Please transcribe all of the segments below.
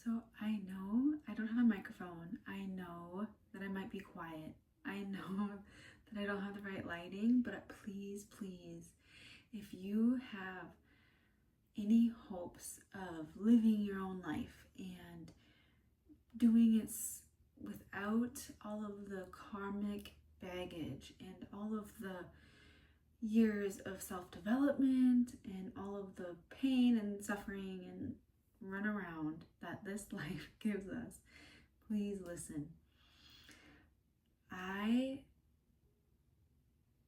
So I know I don't have a microphone. I know that I might be quiet. I know that I don't have the right lighting, but please, please, if you have any hopes of living your own life and doing it without all of the karmic baggage and all of the years of self-development and all of the pain and suffering and run around that this life gives us, please listen. I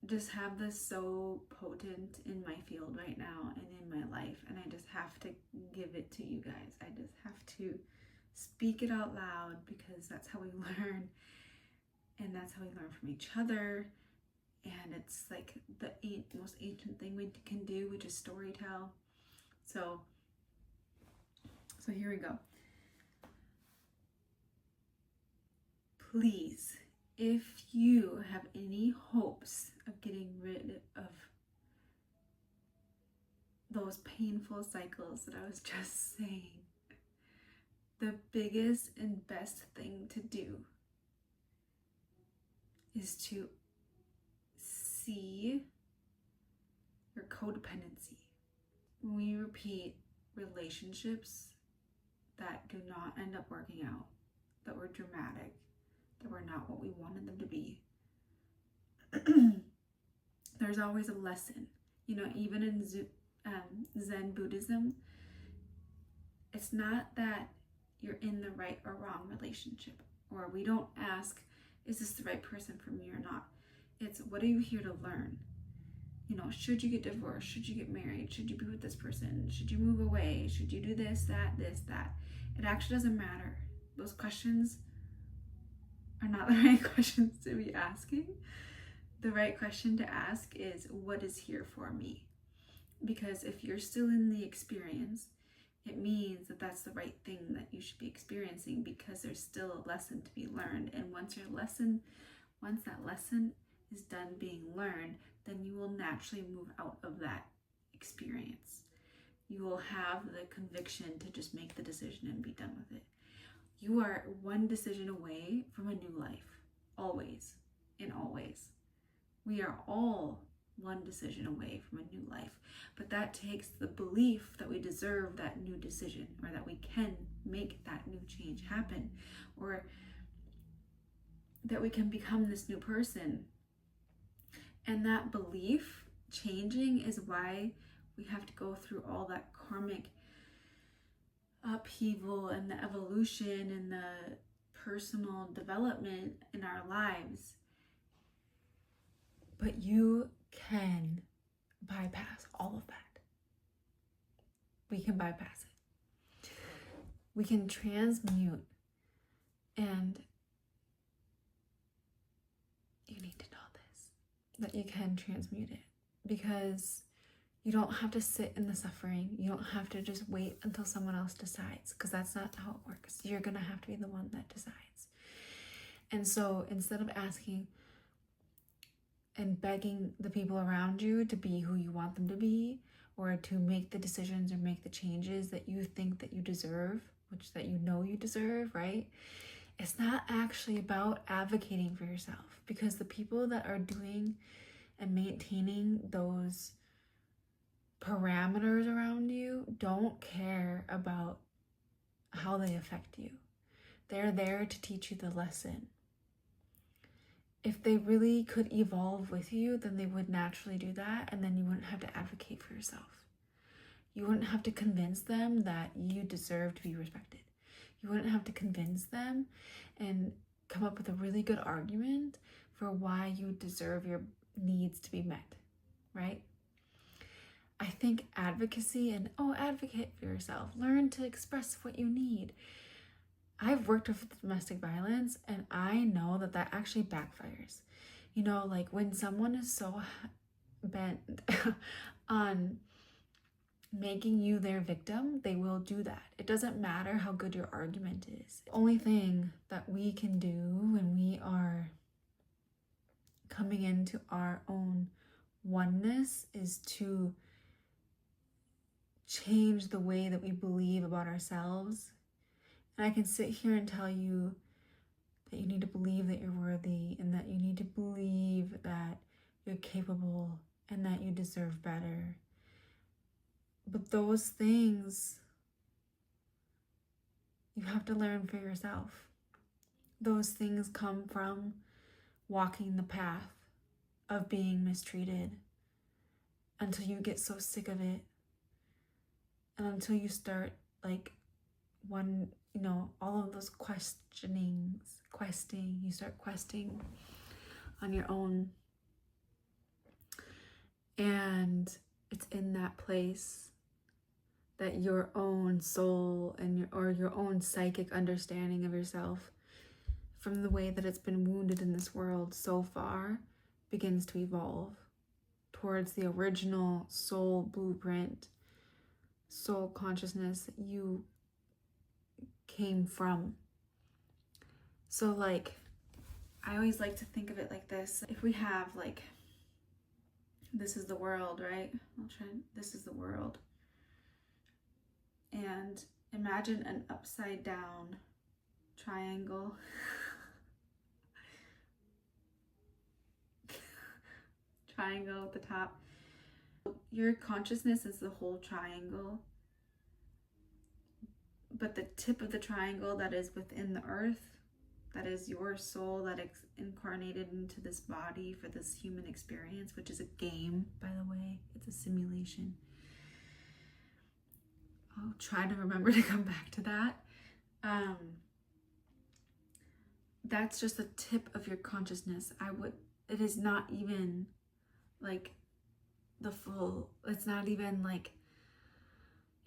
just have this so potent in my field right now and in my life, and I just have to give it to you guys. I just have to speak it out loud because that's how we learn, and that's how we learn from each other. And it's like the most ancient thing we can do, which is storytell. So here we go. Please, if you have any hopes of getting rid of those painful cycles that I was just saying, the biggest and best thing to do is to see your codependency. When we repeat relationships that do not end up working out, that were dramatic, that were not what we wanted them to be, there's always a lesson. You know, even in Zen Buddhism, it's not that you're in the right or wrong relationship, or we don't ask, is this the right person for me or not? It's, what are you here to learn? You know, should you get divorced? Should you get married? Should you be with this person? Should you move away? Should you do this, that? It actually doesn't matter. Those questions are not the right questions to be asking. The right question to ask is, what is here for me? Because if you're still in the experience, it means that that's the right thing that you should be experiencing, because there's still a lesson to be learned. And once that lesson is done being learned, then you will naturally move out of that experience. You will have the conviction to just make the decision and be done with it. You are one decision away from a new life, always, in all ways. We are all one decision away from a new life, but that takes the belief that we deserve that new decision, or that we can make that new change happen, or that we can become this new person. And that belief changing is why we have to go through all that karmic upheaval and the evolution and the personal development in our lives. But you can bypass all of that. We can bypass it. We can transmute, and you need to know this, that you can transmute it, because you don't have to sit in the suffering. You don't have to just wait until someone else decides, because that's not how it works. You're going to have to be the one that decides. And so instead of asking and begging the people around you to be who you want them to be, or to make the decisions or make the changes that you think that you deserve, which that you know you deserve, right? It's not actually about advocating for yourself, because the people that are doing and maintaining those parameters around you don't care about how they affect you. They're there to teach you the lesson. If they really could evolve with you, then they would naturally do that, and then you wouldn't have to advocate for yourself. You wouldn't have to convince them that you deserve to be respected. You wouldn't have to convince them and come up with a really good argument for why you deserve your needs to be met, right? I think advocacy and, advocate for yourself. Learn to express what you need. I've worked with domestic violence, and I know that that actually backfires. You know, like when someone is so bent on making you their victim, they will do that. It doesn't matter how good your argument is. The only thing that we can do when we are coming into our own oneness is to change the way that we believe about ourselves And I can sit here and tell you that you need to believe that you're worthy, and that you need to believe that you're capable and that you deserve better. But those things you have to learn for yourself. Those things come from walking the path of being mistreated until you get so sick of it, and until you start all of those questing, you start questing on your own. And it's in that place that your own soul and your own psychic understanding of yourself, from the way that it's been wounded in this world so far, begins to evolve towards the original soul blueprint, soul consciousness that you came from. So I always like to think of it like this. If we have this is the world, right? This is the world. And imagine an upside down triangle. Triangle at the top. Your consciousness is the whole triangle. But the tip of the triangle that is within the earth, that is your soul that incarnated into this body for this human experience, which is a game, by the way. It's a simulation. I'll try to remember to come back to that. That's just the tip of your consciousness. It is not even the full, it's not even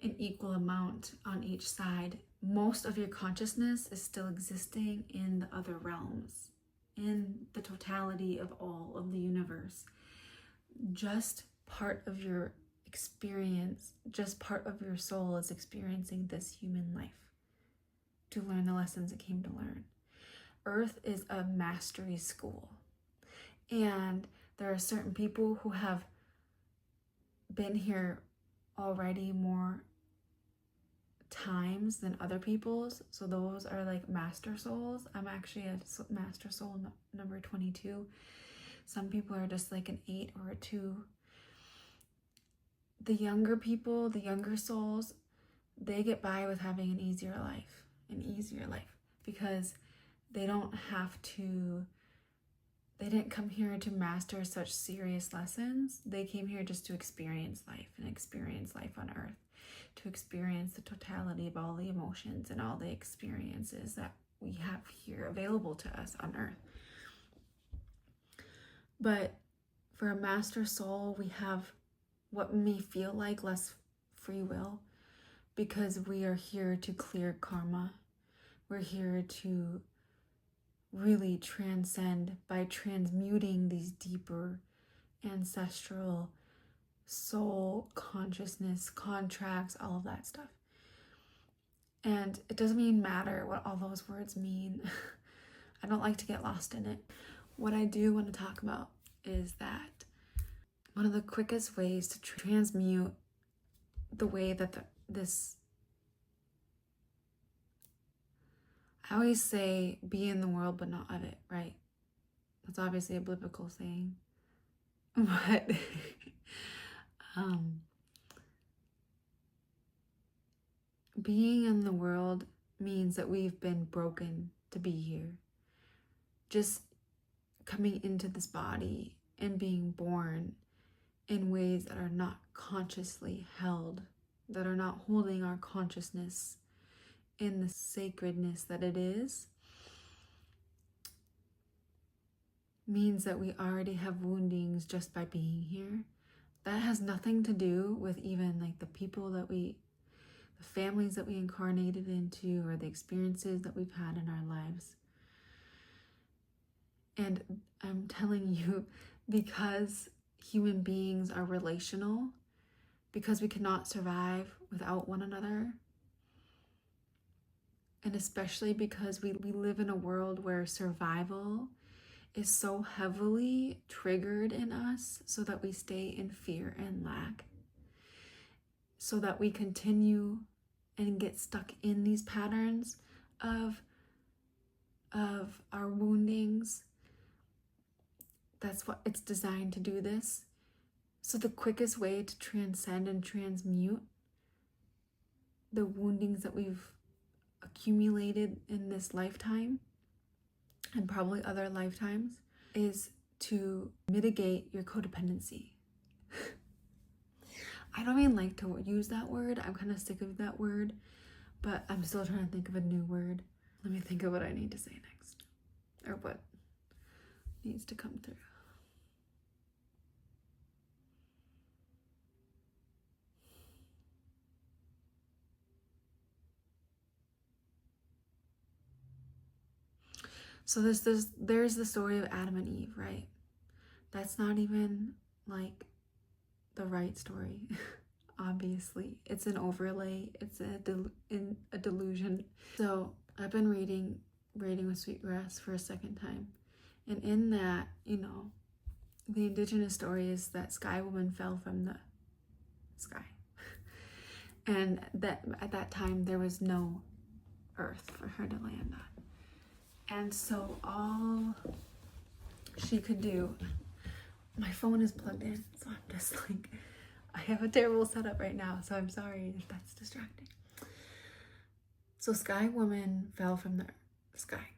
an equal amount on each side. Most of your consciousness is still existing in the other realms, in the totality of all of the universe. Just part of your experience, just part of your soul is experiencing this human life to learn the lessons it came to learn. Earth is a mastery school, and there are certain people who have been here already more times than other people's. So those are master souls. I'm actually a master soul number 22. Some people are just an 8 or a 2. The younger people, the younger souls, they get by with having an easier life, because they didn't come here to master such serious lessons. They came here just to experience life, and experience life on earth, to experience the totality of all the emotions and all the experiences that we have here available to us on earth. But for a master soul, we have what may feel like less free will, because we are here to clear karma. We're here to really transcend by transmuting these deeper ancestral soul consciousness contracts, all of that stuff. And it doesn't even matter what all those words mean. I don't like to get lost in it. What I do want to talk about is that one of the quickest ways to transmute the way that I always say, be in the world but not of it, right? That's obviously a biblical saying. But being in the world means that we've been broken to be here. Just coming into this body and being born in ways that are not consciously held, that are not holding our consciousness in the sacredness that it is, means that we already have woundings just by being here. That has nothing to do with even the people that the families that we incarnated into, or the experiences that we've had in our lives. And I'm telling you, because human beings are relational, because we cannot survive without one another, and especially because we live in a world where survival is so heavily triggered in us, so that we stay in fear and lack, so that we continue and get stuck in these patterns of our woundings. That's what it's designed to do this. So the quickest way to transcend and transmute the woundings that we've accumulated in this lifetime and probably other lifetimes is to mitigate your codependency. I don't even like to use that word. I'm kind of sick of that word, but I'm still trying to think of a new word. Let me think of what I need to say next, or what needs to come through. So there's the story of Adam and Eve, right? That's not even like the right story. Obviously, it's an overlay. It's a delusion. So I've been reading with Sweetgrass for a second time, and in that, the indigenous story is that Sky Woman fell from the sky, and that at that time there was no earth for her to land on. And so all she could do, my phone is plugged in, so I'm just like, I have a terrible setup right now, so I'm sorry if that's distracting. So Sky Woman fell from the sky,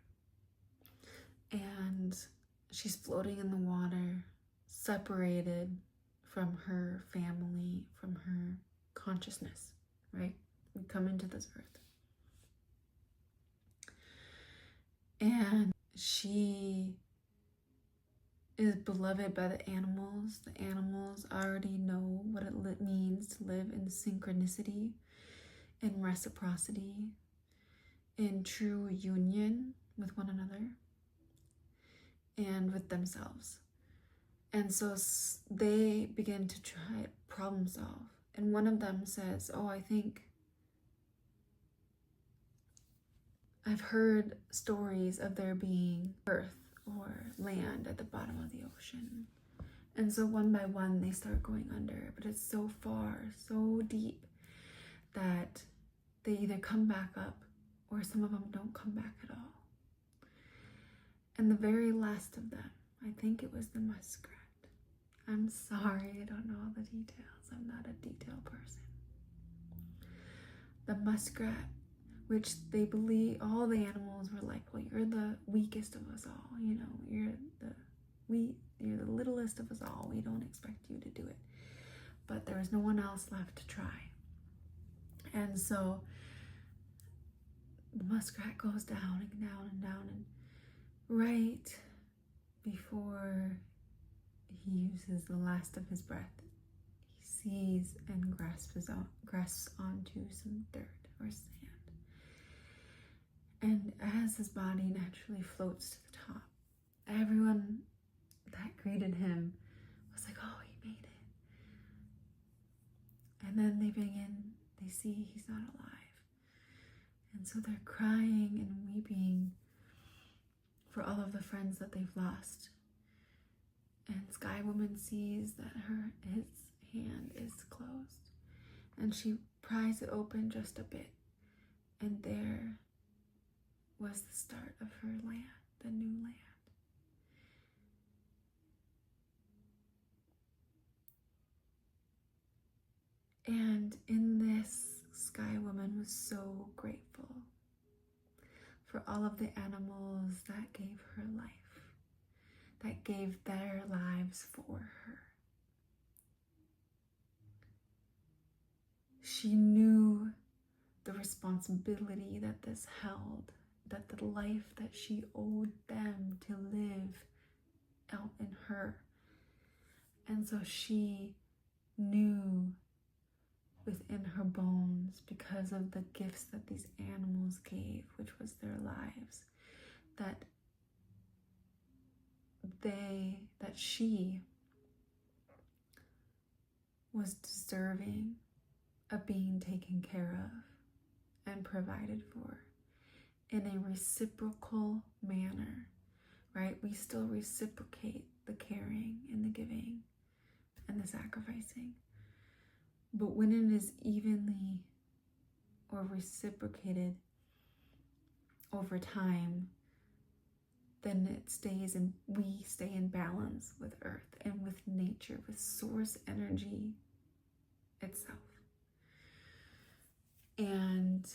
and she's floating in the water, separated from her family, from her consciousness, right? We come into this earth. And she is beloved by the animals. The animals already know what it means to live in synchronicity, in reciprocity, in true union with one another and with themselves. And so they begin to try problem solve. And one of them says, I think I've heard stories of there being earth or land at the bottom of the ocean. And so one by one, they start going under, but it's so far, so deep that they either come back up or some of them don't come back at all. And the very last of them, I think it was the muskrat. I'm sorry, I don't know all the details. I'm not a detail person. The muskrat, which they believe, all the animals were like, well, you're the weakest of us all, you're the littlest of us all. We don't expect you to do it. But there was no one else left to try. And so the muskrat goes down and down and down, and right before he uses the last of his breath, he sees and grasps onto some dirt or sand. And as his body naturally floats to the top, everyone that greeted him was like, oh, he made it. And then they see he's not alive. And so they're crying and weeping for all of the friends that they've lost. And Sky Woman sees that his hand is closed. And she pries it open just a bit. And there was the start of her land, the new land. And in this, Sky Woman was so grateful for all of the animals that gave her life, that gave their lives for her. She knew the responsibility that this held, that the life that she owed them to live out in her. And so she knew within her bones, because of the gifts that these animals gave, which was their lives, that she was deserving of being taken care of and provided for in a reciprocal manner, right? We still reciprocate the caring and the giving and the sacrificing. But when it is evenly or reciprocated over time, then it stays and we stay in balance with earth and with nature, with source energy itself. And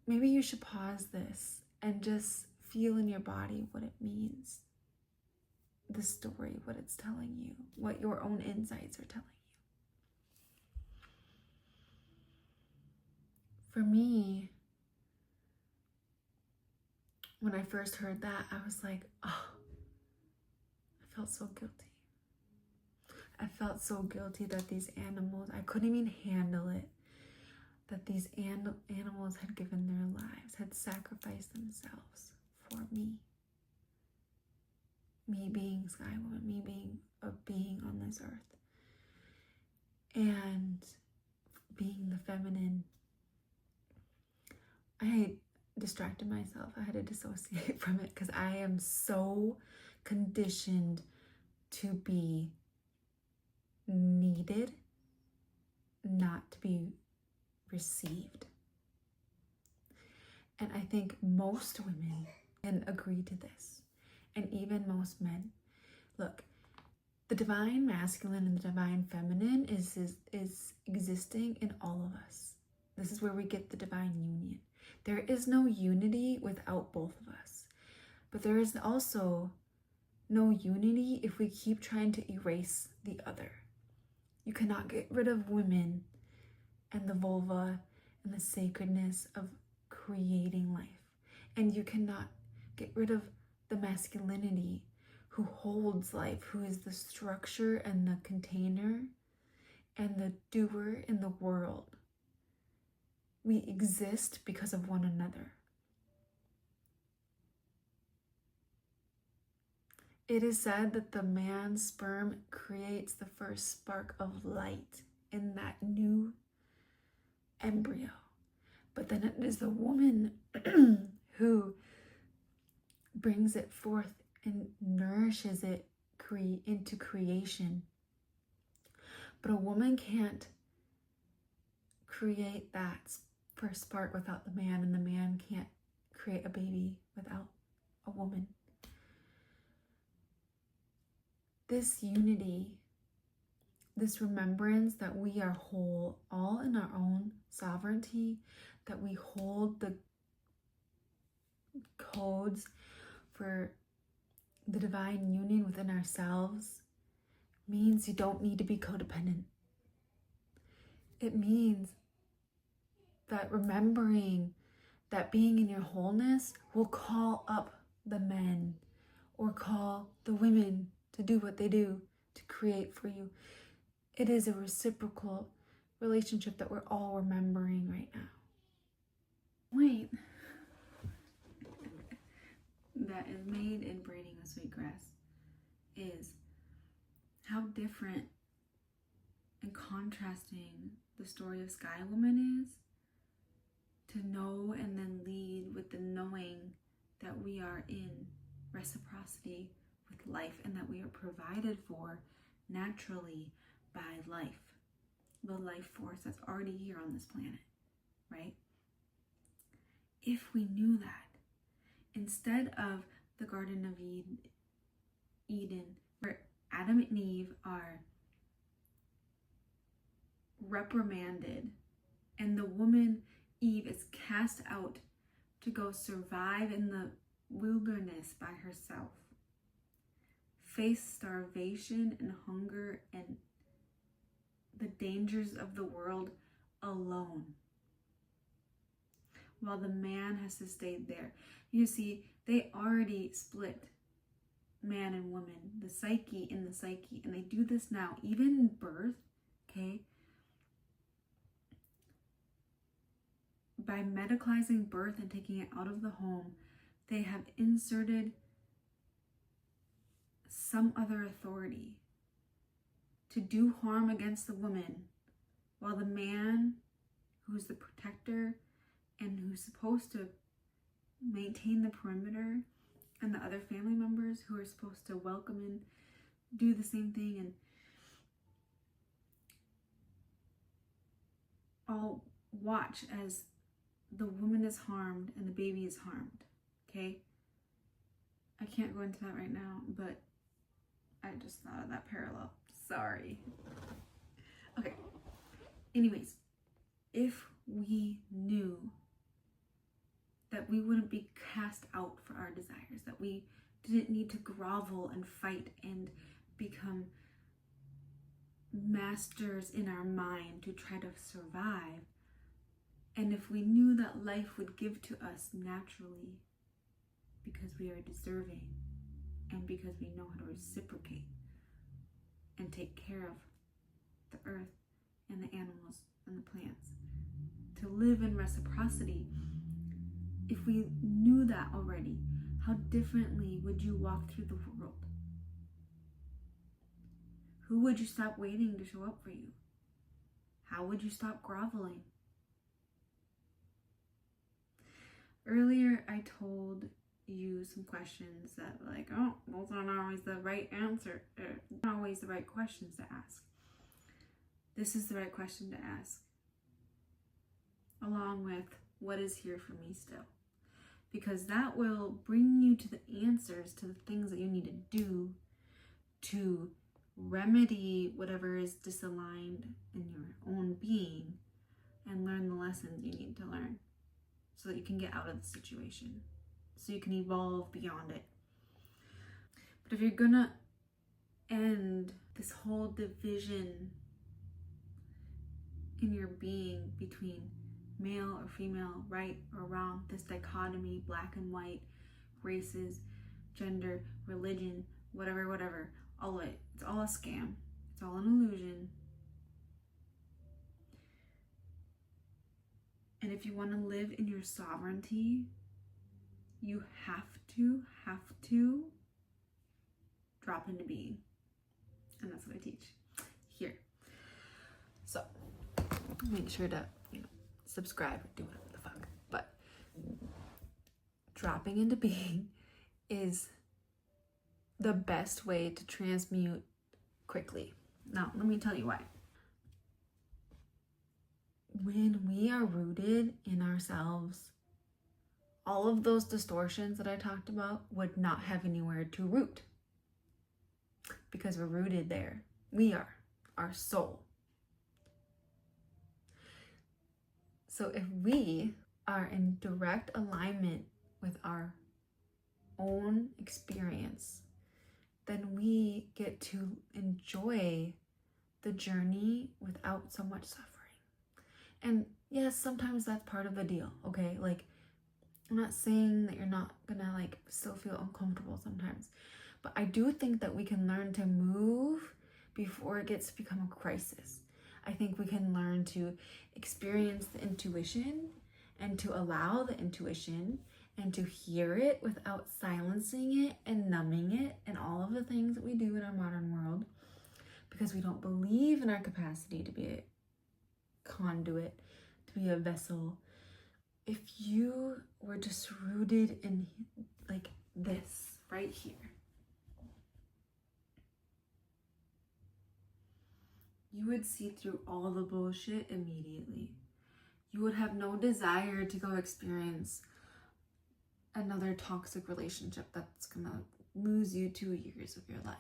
maybe you should pause this and just feel in your body what it means, the story, what it's telling you, what your own insights are telling you. For me, when I first heard that, I was like, oh, I felt so guilty. I felt so guilty that these animals, I couldn't even handle it, that these animals had given their lives, had sacrificed themselves for me. Me being Sky Woman, me being a being on this earth. And being the feminine, I had distracted myself. I had to dissociate from it because I am so conditioned to be needed, not to be received. And I think most women can agree to this, and even most men. Look, the divine masculine and the divine feminine is existing in all of us. This is where we get the divine union. There is no unity without both of us. But there is also no unity if we keep trying to erase the other. You cannot get rid of women and the vulva and the sacredness of creating life. And you cannot get rid of the masculinity who holds life, who is the structure and the container and the doer in the world. We exist because of one another. It is said that the man's sperm creates the first spark of light in that new embryo. But then it is the woman who brings it forth and nourishes it into creation. But a woman can't create that first spark without the man, and the man can't create a baby without a woman. This unity, this remembrance that we are whole, all in our own sovereignty, that we hold the codes for the divine union within ourselves, means you don't need to be codependent. It means that remembering that being in your wholeness will call up the men or call the women to do what they do to create for you. It is a reciprocal relationship that we're all remembering right now. Wait. That is made in braiding the sweetgrass is how different and contrasting the story of Sky Woman is, to know and then lead with the knowing that we are in reciprocity with life and that we are provided for naturally by life, the life force that's already here on this planet, right? If we knew that, instead of the Garden of Eden, where Adam and Eve are reprimanded and the woman Eve is cast out to go survive in the wilderness by herself, face starvation and hunger and the dangers of the world alone, while the man has to stay there. You see, they already split man and woman, the psyche in the psyche, and they do this now, even in birth, okay? By medicalizing birth and taking it out of the home, they have inserted some other authority to do harm against the woman, while the man, who's the protector and who's supposed to maintain the perimeter, and the other family members who are supposed to welcome and do the same thing and all watch as the woman is harmed and the baby is harmed, okay? I can't go into that right now, but I just thought of that parallel. Sorry. Okay. Anyways, if we knew that we wouldn't be cast out for our desires, that we didn't need to grovel and fight and become masters in our mind to try to survive, and if we knew that life would give to us naturally because we are deserving and because we know how to reciprocate and take care of the earth and the animals and the plants, to live in reciprocity, if we knew that already, how differently would you walk through the world? Who would you stop waiting to show up for you? How would you stop groveling? Earlier, I told you some questions that like, oh, those aren't always the right answer. Not always the right questions to ask. This is the right question to ask, along with what is here for me still. Because that will bring you to the answers to the things that you need to do to remedy whatever is disaligned in your own being and learn the lessons you need to learn so that you can get out of the situation, so you can evolve beyond it. But if you're gonna end this whole division in your being between male or female, right or wrong, this dichotomy, black and white, races, gender, religion, whatever, all of it, it's all a scam. It's all an illusion. And if you want to live in your sovereignty, you have to drop into being. And that's what I teach here. So make sure to, subscribe or do whatever the fuck. But dropping into being is the best way to transmute quickly. Now, let me tell you why. When we are rooted in ourselves, all of those distortions that I talked about would not have anywhere to root. Because we're rooted there. We are, our soul. So if we are in direct alignment with our own experience, then we get to enjoy the journey without so much suffering. And yes, sometimes that's part of the deal, okay? Like, I'm not saying that you're not gonna still feel uncomfortable sometimes, but I do think that we can learn to move before it gets to become a crisis. I think we can learn to experience the intuition and to allow the intuition and to hear it without silencing it and numbing it and all of the things that we do in our modern world, because we don't believe in our capacity to be a conduit, to be a vessel. If you were just rooted in this right here, you would see through all the bullshit immediately. You would have no desire to go experience another toxic relationship that's gonna lose you 2 years of your life.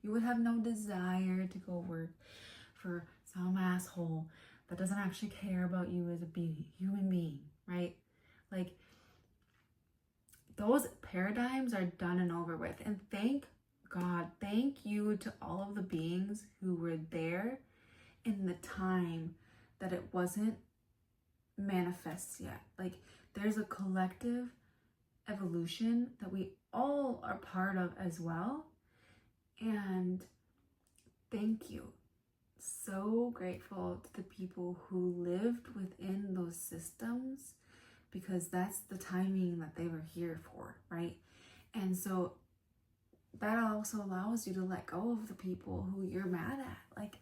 You would have no desire to go work for some asshole that doesn't actually care about you as a human being, right? Those paradigms are done and over with. And thank God, thank you to all of the beings who were there in the time that it wasn't manifest yet. There's a collective evolution that we all are part of as well. And thank you. So grateful to the people who lived within those systems, because that's the timing that they were here for, right? And so that also allows you to let go of the people who you're mad at.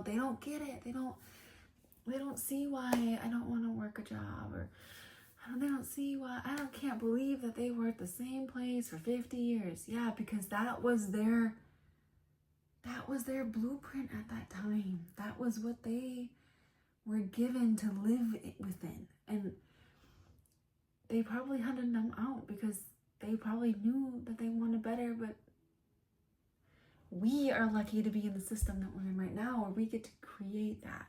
They don't get it. They don't see why I don't want to work a job, or they don't see why can't believe that they were at the same place for 50 years. Yeah, because that was their blueprint at that time. That was what they were given to live within. And they probably hunted them out because they probably knew that they wanted better, but we are lucky to be in the system that we're in right now where we get to create that.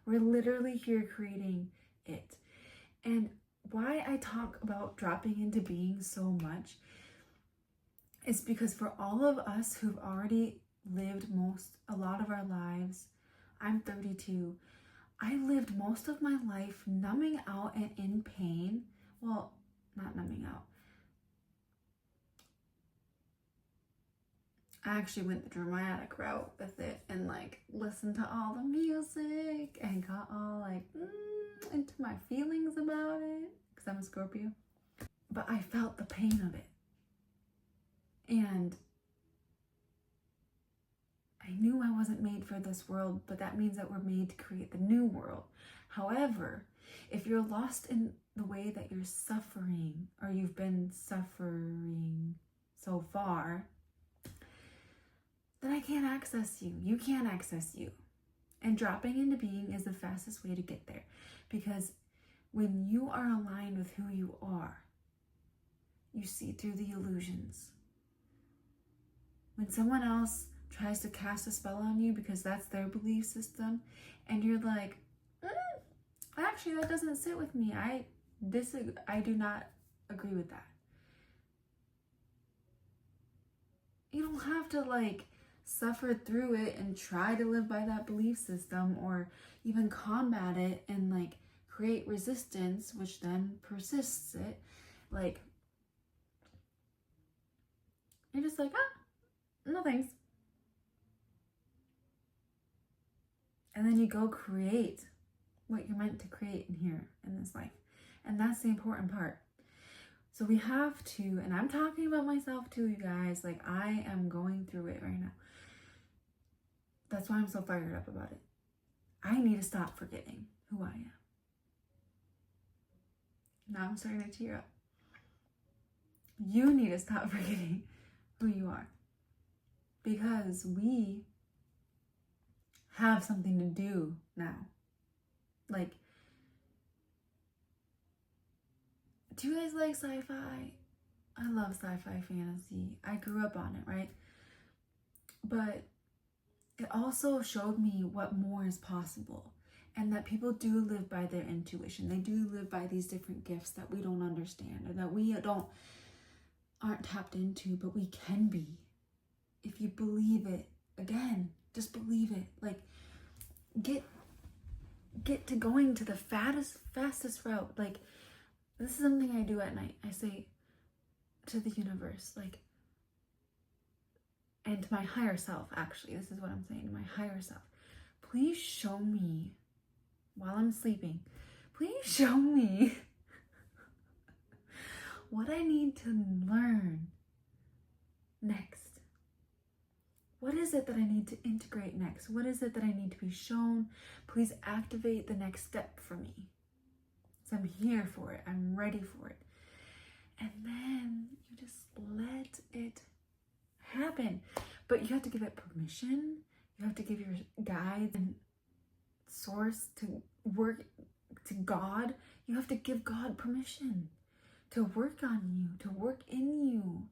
We're literally here creating it. And why I talk about dropping into being so much is because for all of us who've already lived a lot of our lives, I'm 32, I lived most of my life numbing out and in pain. Well, not numbing out. I actually went the dramatic route with it and like listened to all the music and got all like into my feelings about it because I'm a Scorpio. But I felt the pain of it. And I knew I wasn't made for this world, but that means that we're made to create the new world. However, if you're lost in the way that you're suffering or you've been suffering so far, then I can't access you. You can't access you. And dropping into being is the fastest way to get there. Because when you are aligned with who you are, you see through the illusions. When someone else tries to cast a spell on you because that's their belief system, and you're like, actually, that doesn't sit with me. I do not agree with that. You don't have to like suffer through it and try to live by that belief system or even combat it and like create resistance, which then persists it. Like, you're just like, no thanks. And then you go create what you're meant to create in here in this life. And that's the important part. So we have to, and I'm talking about myself too, you guys, like I am going through it right now. That's why I'm so fired up about it. I need to stop forgetting who I am. Now I'm starting to tear up. You need to stop forgetting who you are. Because we have something to do now. Like, do you guys like sci-fi? I love sci-fi fantasy. I grew up on it, right? But it also showed me what more is possible. And that people do live by their intuition. They do live by these different gifts that we don't understand or that we aren't tapped into, but we can be. If you believe it, again, just believe it. Like, get to going to the fastest route. Like, this is something I do at night. I say to the universe, like, and to my higher self, actually, this is what I'm saying, to my higher self. Please show me, while I'm sleeping, please show me what I need to learn next. What is it that I need to integrate next? What is it that I need to be shown? Please activate the next step for me. So I'm here for it. I'm ready for it. And then you just let it happen. But you have to give it permission. You have to give your guide and source to work, to God. You have to give God permission to work on you, to work in you.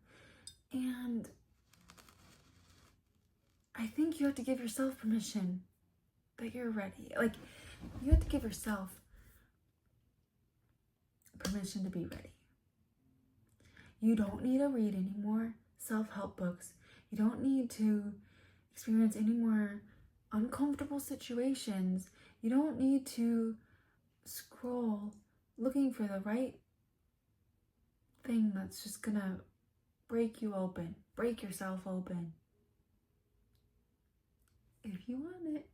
And I think you have to give yourself permission that you're ready. Like, you have to give yourself permission to be ready. You don't need to read any more self-help books. You don't need to experience any more uncomfortable situations. You don't need to scroll looking for the right thing that's just gonna break you open, break yourself open. If you want it.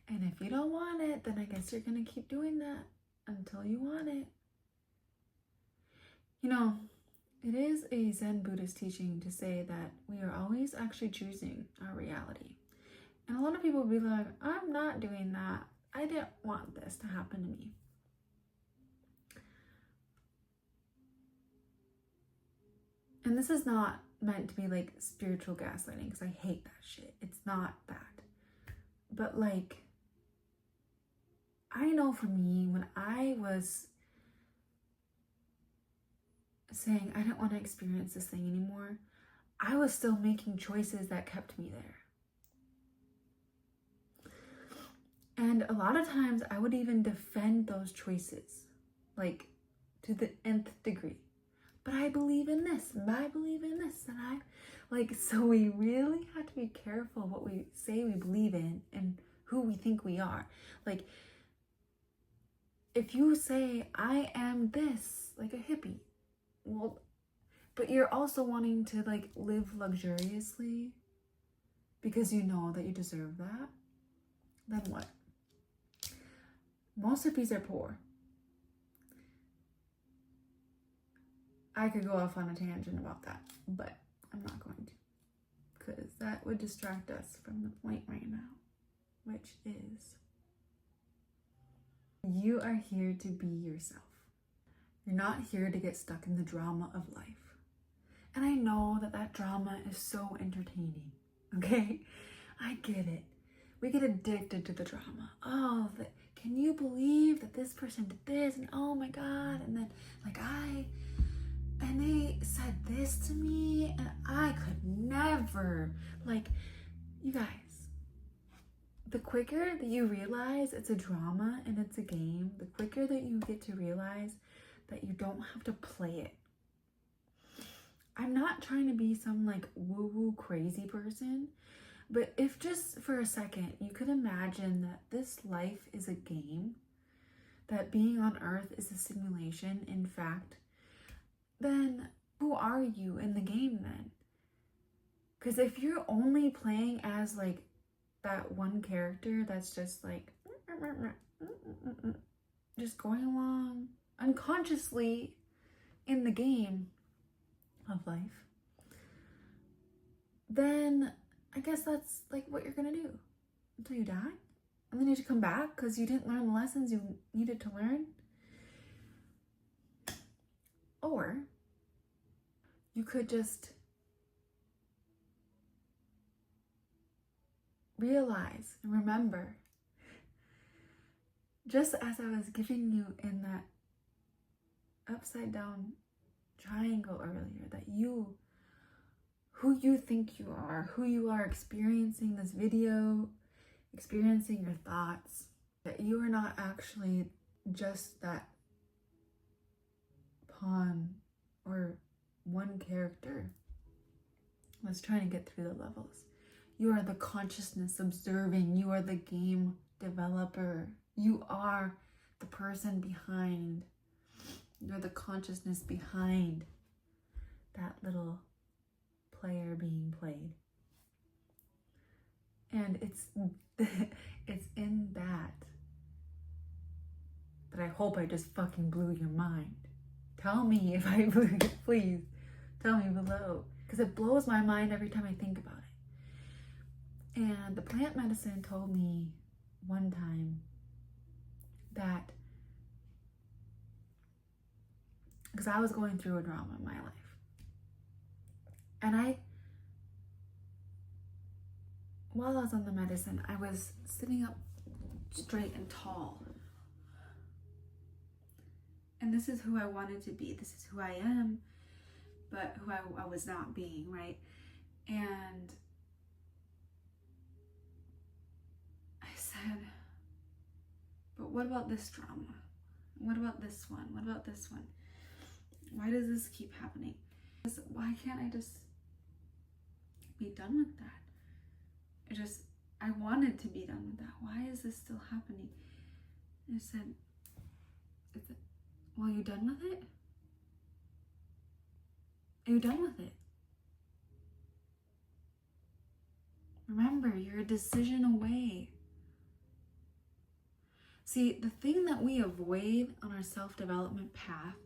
And if you don't want it, then I guess you're gonna keep doing that until you want it. You know, it is a Zen Buddhist teaching to say that we are always actually choosing our reality. And a lot of people will be like, I'm not doing that. I didn't want this to happen to me. And this is not meant to be like spiritual gaslighting, because I hate that shit. It's not that. But like, I know for me, when I was saying I didn't want to experience this thing anymore, I was still making choices that kept me there. And a lot of times I would even defend those choices, like to the nth degree. But I believe in this, and I believe in this, and so we really have to be careful what we say we believe in and who we think we are. Like, if you say, I am this, like a hippie, well, but you're also wanting to like live luxuriously because you know that you deserve that, then what? Most hippies are poor. I could go off on a tangent about that, but I'm not going to, because that would distract us from the point right now, which is you are here to be yourself. You're not here to get stuck in the drama of life. And I know that drama is so entertaining, okay? I get it. We get addicted to the drama. Oh, can you believe that this person did this? And oh my God. And then and they said this to me and I could never. Like, you guys, the quicker that you realize it's a drama and it's a game, the quicker that you get to realize that you don't have to play it. I'm not trying to be some like woo-woo crazy person, but if just for a second you could imagine that this life is a game, that being on Earth is a simulation, in fact, then who are you in the game then? Because if you're only playing as like that one character that's just like just going along unconsciously in the game of life, then I guess that's like what you're gonna do until you die, and then you have to come back because you didn't learn the lessons you needed to learn. Or you could just realize and remember, just as I was giving you in that upside down triangle earlier, that you, who you think you are experiencing this video, experiencing your thoughts, that you are not actually just that pawn or one character that's trying to get through the levels. You are the consciousness observing. You are the game developer. You are the person behind. You're the consciousness behind that little player being played. And it's in that I hope I just fucking blew your mind. Tell me if I blew it, please. Tell me below, because it blows my mind every time I think about it. And the plant medicine told me one time that, because I was going through a drama in my life, and while I was on the medicine, I was sitting up straight and tall. And this is who I wanted to be. This is who I am, but who I was not being, right? And I said, but what about this drama? What about this one? What about this one? Why does this keep happening? Why can't I just be done with that? I wanted to be done with that. Why is this still happening? And I said, well, you done with it? Are you done with it? Remember, you're a decision away. See, the thing that we avoid on our self-development path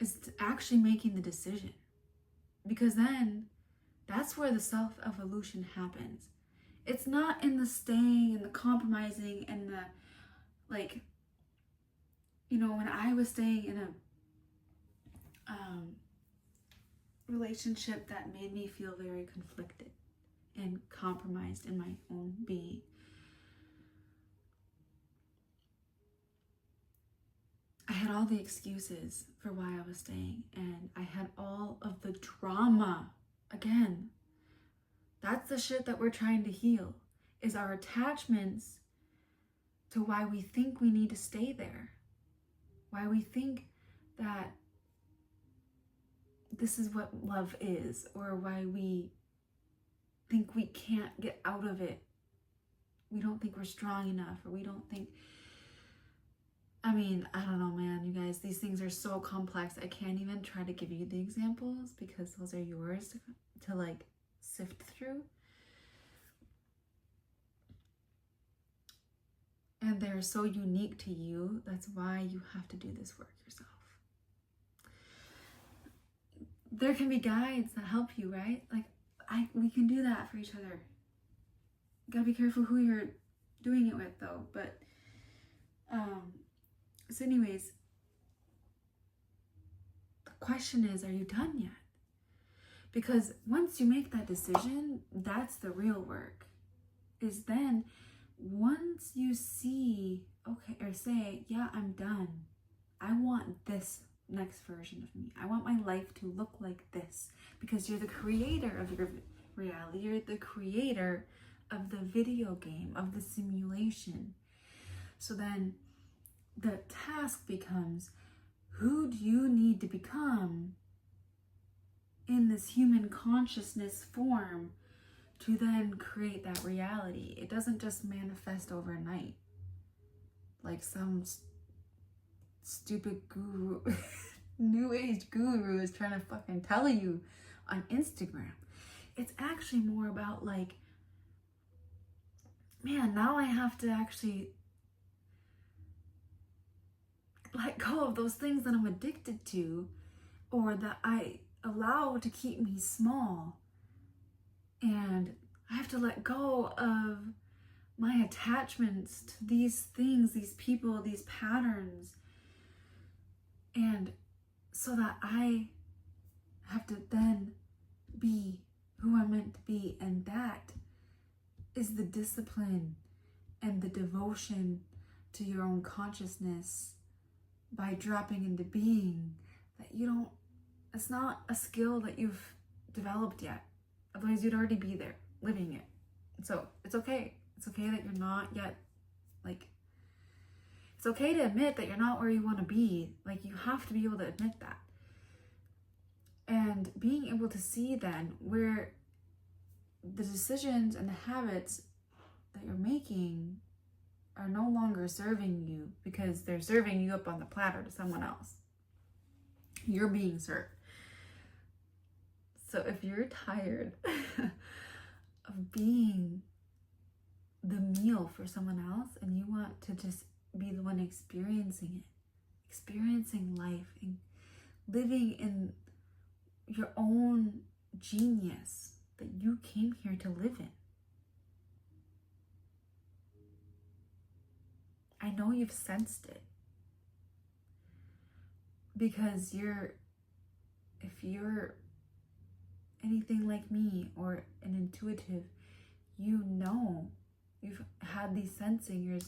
is actually making the decision. Because then that's where the self-evolution happens. It's not in the staying and the compromising and the, like, you know, when I was staying in a relationship that made me feel very conflicted and compromised in my own being, I had all the excuses for why I was staying, and I had all of the drama. Again, that's the shit that we're trying to heal, is our attachments to why we think we need to stay there, why we think that this is what love is, or why we think we can't get out of it. We don't think we're strong enough, or we don't think, I mean, I don't know, man, you guys, these things are so complex. I can't even try to give you the examples because those are yours to like sift through. And they're so unique to you. That's why you have to do this work yourself. There can be guides that help you, right? Like, we can do that for each other. You gotta be careful who you're doing it with, though. But, so anyways, the question is, are you done yet? Because once you make that decision, that's the real work. Is then, once you see, okay, or say, yeah, I'm done. I want this next version of me. I want my life to look like this, because you're the creator of your reality. You're the creator of the video game, of the simulation. So then the task becomes, who do you need to become in this human consciousness form to then create that reality? It doesn't just manifest overnight like some stupid guru, new age guru is trying to fucking tell you on Instagram. It's actually more about like, man, now I have to actually let go of those things that I'm addicted to, or that I allow to keep me small. And I have to let go of my attachments to these things, these people, these patterns. And so that I have to then be who I'm meant to be. And that is the discipline and the devotion to your own consciousness by dropping into being that you don't, it's not a skill that you've developed yet. Otherwise you'd already be there living it. So it's okay. It's okay that you're not yet, like, it's okay to admit that you're not where you want to be. Like, you have to be able to admit that. And being able to see then where the decisions and the habits that you're making are no longer serving you, because they're serving you up on the platter to someone else. You're being served. So if you're tired of being the meal for someone else and you want to just be the one experiencing it, experiencing life and living in your own genius that you came here to live in. I know you've sensed it, because if you're anything like me or an intuitive, you know you've had these sensings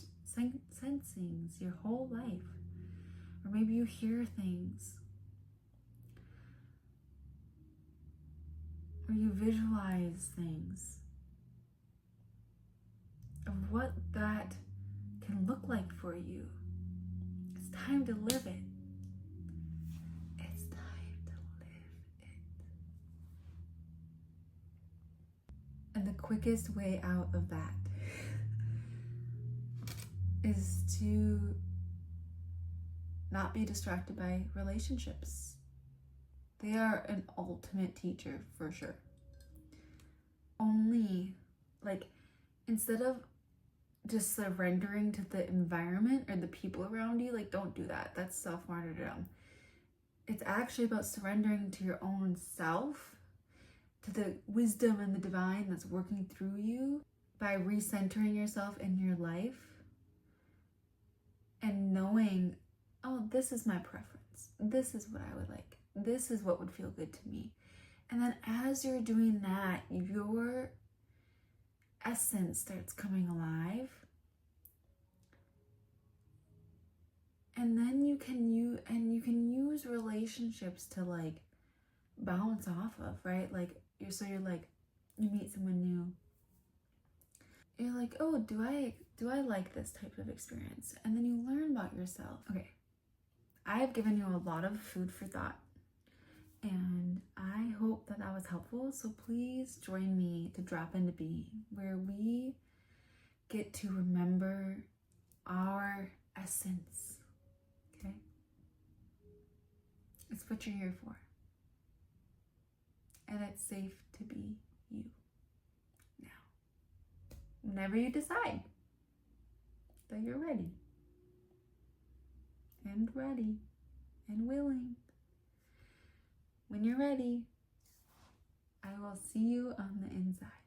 your whole life. Or maybe you hear things, or you visualize things of what that can look like for you. It's time to live it. It's time to live it. And the quickest way out of that is to not be distracted by relationships. They are an ultimate teacher for sure. Only, like, instead of just surrendering to the environment or the people around you, like, don't do that. That's self-martyrdom. It's actually about surrendering to your own self, to the wisdom and the divine that's working through you by recentering yourself in your life and knowing, oh, this is my preference. This is what I would like. This is what would feel good to me. And then as you're doing that, your essence starts coming alive. And then you can use relationships to like bounce off of, right? Like you're like, you meet someone new, you're like, oh, do I like this type of experience? And then you learn about yourself. Okay, I have given you a lot of food for thought, and I hope that was helpful. So please join me to drop into being, where we get to remember our essence. Okay, it's what you're here for, and it's safe to be you now. Whenever you decide that you're ready and willing, when you're ready, I will see you on the inside.